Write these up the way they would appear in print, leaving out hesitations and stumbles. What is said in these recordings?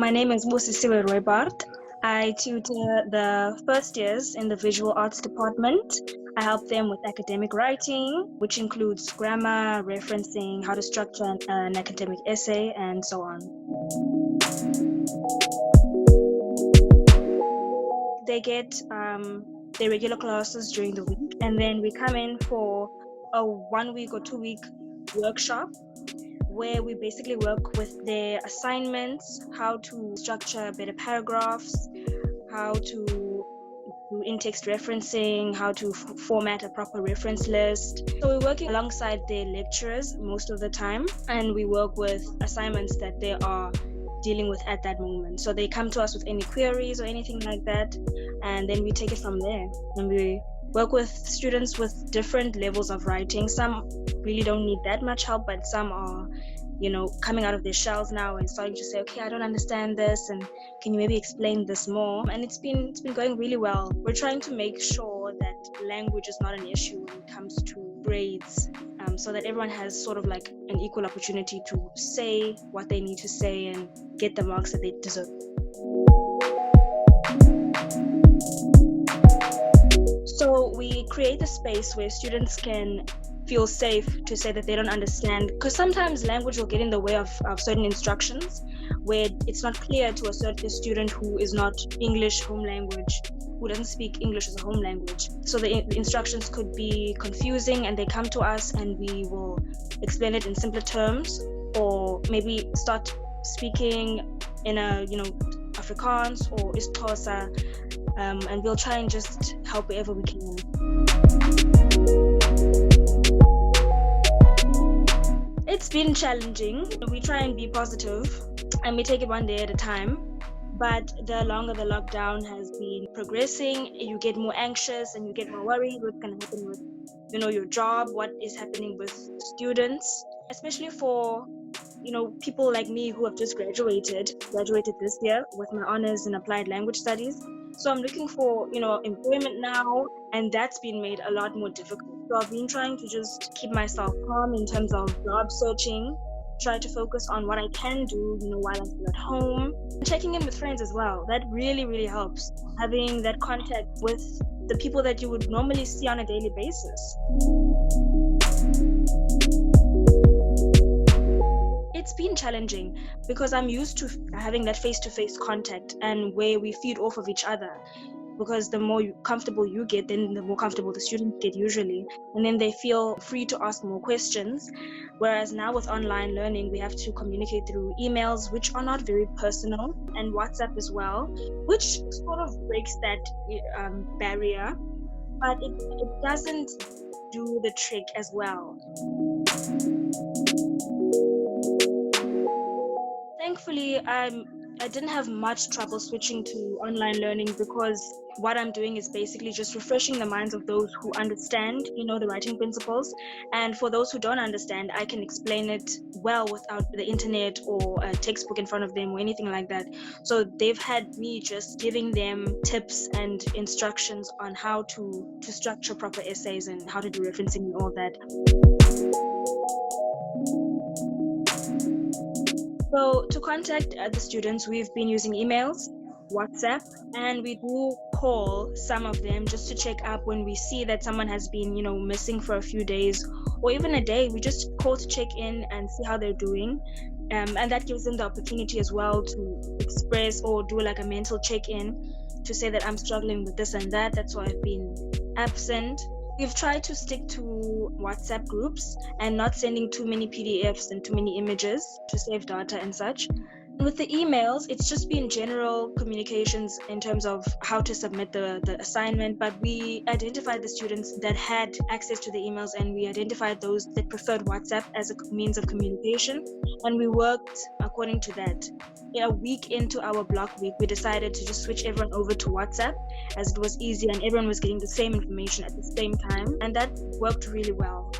My name is Busisiwe Rooibard. I tutor the first years in the visual arts department. I help them with academic writing, which includes grammar, referencing, how to structure an academic essay, and so on. They get their regular classes during the week, and then we come in for a 1 week or 2 week workshop where we basically work with their assignments, how to structure better paragraphs, how to do in-text referencing, how to format a proper reference list. So we're working alongside their lecturers most of the time, and we work with assignments that they are dealing with at that moment. So they come to us with any queries or anything like that, and then we take it from there. And we work with students with different levels of writing. Some really don't need that much help, but some are, coming out of their shells now and starting to say, okay, I don't understand this, and can you maybe explain this more? And it's been going really well. We're trying to make sure that language is not an issue when it comes to grades, so that everyone has sort of like an equal opportunity to say what they need to say and get the marks that they deserve. So we create a space where students can feel safe to say that they don't understand, because sometimes language will get in the way of certain instructions where it's not clear to a certain student who is not English home language, who doesn't speak English as a home language. So the instructions could be confusing, and they come to us and we will explain it in simpler terms, or maybe start speaking in a Afrikaans or isiXhosa, and we'll try and just help wherever we can. It's been challenging. We try and be positive and we take it one day at a time. But the longer the lockdown has been progressing, you get more anxious and you get more worried what's going to happen with, your job, what is happening with students, especially for, people like me who have just graduated this year with my honors in applied language studies. So I'm looking for, employment now, and that's been made a lot more difficult. So I've been trying to just keep myself calm in terms of job searching, try to focus on what I can do, while I'm still at home. Checking in with friends as well. That really, really helps. Having that contact with the people that you would normally see on a daily basis. It's been challenging because I'm used to having that face-to-face contact and where we feed off of each other, because the more comfortable you get, then the more comfortable the students get usually, and then they feel free to ask more questions. Whereas now with online learning, we have to communicate through emails, which are not very personal, and WhatsApp as well, which sort of breaks that barrier, but it doesn't do the trick as well. Thankfully, I didn't have much trouble switching to online learning, because what I'm doing is basically just refreshing the minds of those who understand, the writing principles. And for those who don't understand, I can explain it well without the internet or a textbook in front of them or anything like that. So they've had me just giving them tips and instructions on how to structure proper essays and how to do referencing and all that. So to contact the students, we've been using emails, WhatsApp, and we do call some of them just to check up when we see that someone has been, missing for a few days or even a day. We just call to check in and see how they're doing. And that gives them the opportunity as well to express or do like a mental check-in to say that I'm struggling with this and that. That's why I've been absent. We've tried to stick to WhatsApp groups and not sending too many PDFs and too many images to save data and such. With the emails, it's just been general communications in terms of how to submit the assignment, but we identified the students that had access to the emails, and we identified those that preferred WhatsApp as a means of communication, and we worked according to that. A week into our block week, we decided to just switch everyone over to WhatsApp, as it was easy and everyone was getting the same information at the same time, and that worked really well.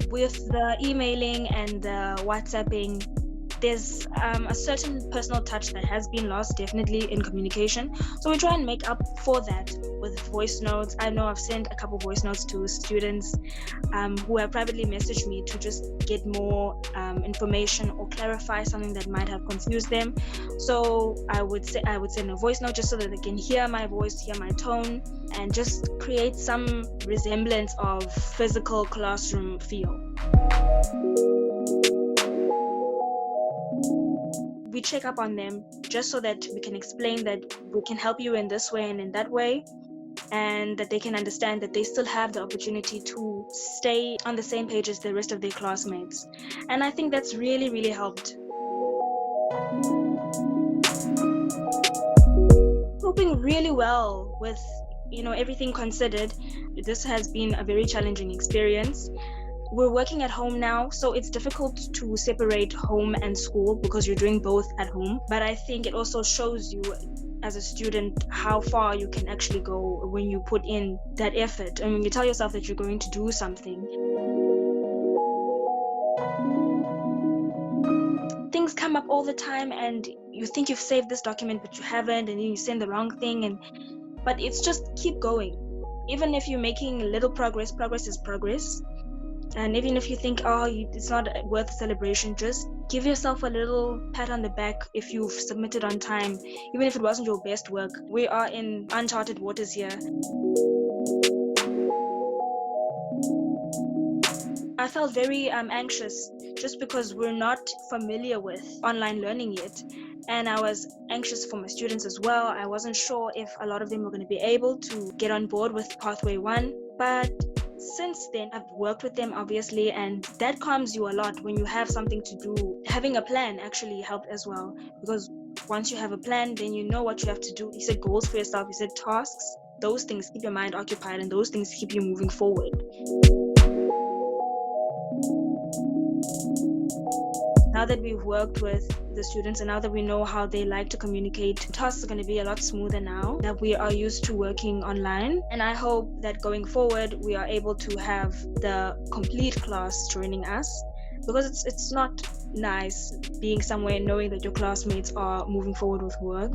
With the emailing and the WhatsApping, there's a certain personal touch that has been lost, definitely, in communication. So we try and make up for that with voice notes. I know I've sent a couple voice notes to students who have privately messaged me to just get more information or clarify something that might have confused them. So I would send a voice note just so that they can hear my voice, hear my tone, and just create some resemblance of physical classroom feel. We check up on them just so that we can explain that we can help you in this way and in that way, and that they can understand that they still have the opportunity to stay on the same page as the rest of their classmates. And I think that's really, really helped. Coping really well with, everything considered. This has been a very challenging experience. We're working at home now, so it's difficult to separate home and school because you're doing both at home. But I think it also shows you as a student how far you can actually go when you put in that effort and when you tell yourself that you're going to do something. Things come up all the time and you think you've saved this document but you haven't, and then you send the wrong thing, but it's just keep going. Even if you're making little progress is progress. And even if you think, it's not worth celebration, just give yourself a little pat on the back if you've submitted on time, even if it wasn't your best work. We are in uncharted waters here. I felt very anxious just because we're not familiar with online learning yet. And I was anxious for my students as well. I wasn't sure if a lot of them were going to be able to get on board with Pathway 1. But since then, I've worked with them, obviously, and that calms you a lot when you have something to do. Having a plan actually helped as well, because once you have a plan, then you know what you have to do. You set goals for yourself, you set tasks. Those things keep your mind occupied, and those things keep you moving forward. Now that we've worked with the students and now that we know how they like to communicate, tasks are going to be a lot smoother now that we are used to working online. And I hope that going forward, we are able to have the complete class joining us, because it's not nice being somewhere knowing that your classmates are moving forward with work.